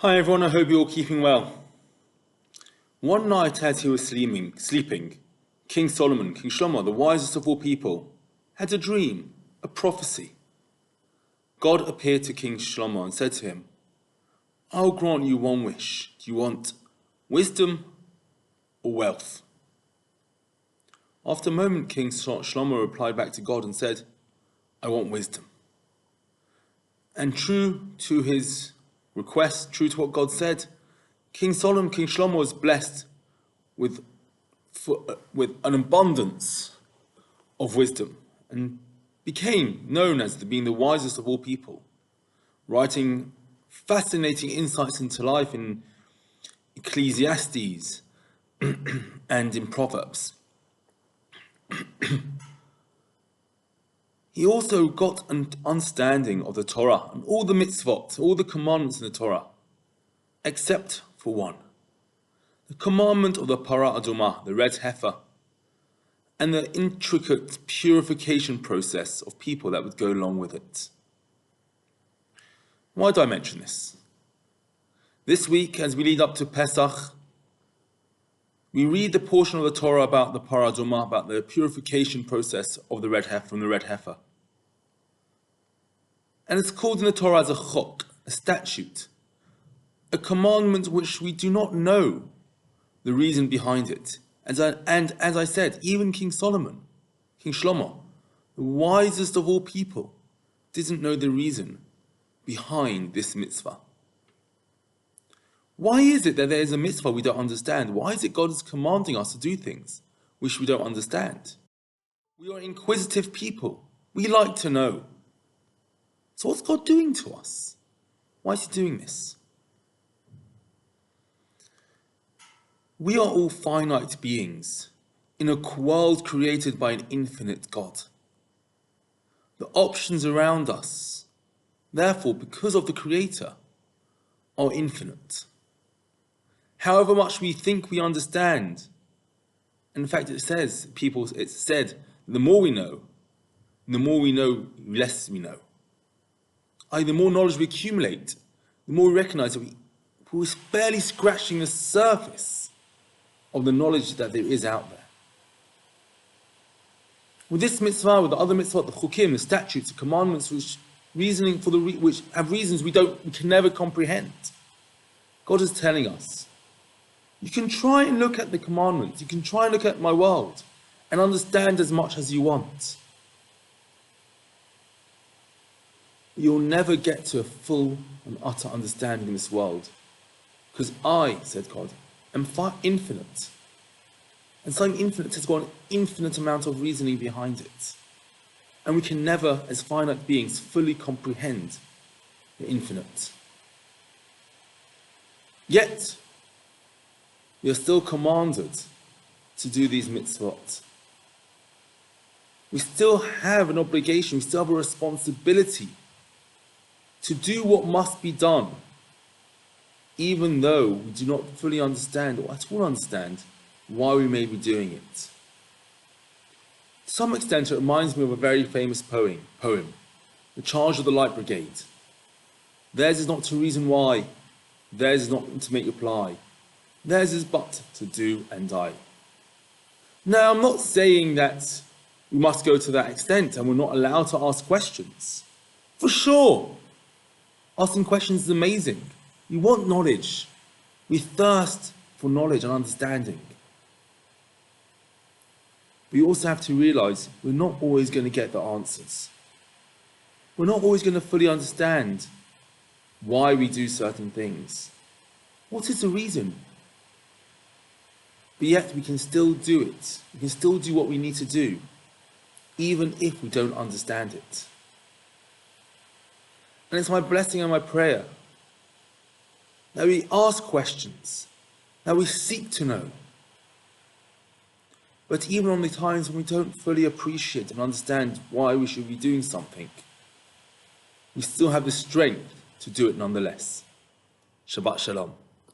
Hi everyone, I hope you're all keeping well. One night as he was sleeping, King Solomon, King Shlomo, the wisest of all people, had a dream, a prophecy. God appeared to King Shlomo and said to him, I'll grant you one wish. Do you want wisdom or wealth? After a moment, King Shlomo replied back to God and said, I want wisdom. And true to his request, true to what God said, King Shlomo was blessed with an abundance of wisdom and became known as being the wisest of all people, writing fascinating insights into life in Ecclesiastes and in Proverbs. He also got an understanding of the Torah and all the mitzvot, all the commandments in the Torah, except for one. The commandment of the Parah Adumah, the red heifer, and the intricate purification process of people that would go along with it. Why do I mention this? This week, as we lead up to Pesach, we read the portion of the Torah about the Parah Adumah, about the purification process of the red heifer, from the red heifer. And it's called in the Torah as a chok, a statute, a commandment which we do not know the reason behind it. And as I said, even King Solomon, King Shlomo, the wisest of all people, didn't know the reason behind this mitzvah. Why is it that there is a mitzvah we don't understand? Why is it God is commanding us to do things which we don't understand? We are inquisitive people. We like to know. So what's God doing to us? Why is he doing this? We are all finite beings in a world created by an infinite God. The options around us, therefore, because of the Creator, are infinite. However much we think we understand, and in fact it's said, the more we know, less we know. The more knowledge we accumulate, the more we recognize that we're barely scratching the surface of the knowledge that there is out there. With this mitzvah, with the other mitzvah, the chukim, the statutes, the commandments, which have reasons we can never comprehend, God is telling us, you can try and look at the commandments, you can try and look at my world and understand as much as you want. You'll never get to a full and utter understanding of this world. Because I, said God, am far infinite. And something infinite has got an infinite amount of reasoning behind it. And we can never, as finite beings, fully comprehend the infinite. Yet, we are still commanded to do these mitzvot. We still have an obligation, we still have a responsibility to do what must be done, even though we do not fully understand or at all understand why we may be doing it. To some extent, it reminds me of a very famous poem, The Charge of the Light Brigade. Theirs is not to reason why, theirs is not to make reply, theirs is but to do and die. Now, I'm not saying that we must go to that extent and we're not allowed to ask questions. For sure, asking questions is amazing. We want knowledge. We thirst for knowledge and understanding. We also have to realize we're not always going to get the answers. We're not always going to fully understand why we do certain things. What is the reason? But yet we can still do it. We can still do what we need to do, even if we don't understand it. And it's my blessing and my prayer that we ask questions, that we seek to know. But even on the times when we don't fully appreciate and understand why we should be doing something, we still have the strength to do it nonetheless. Shabbat Shalom.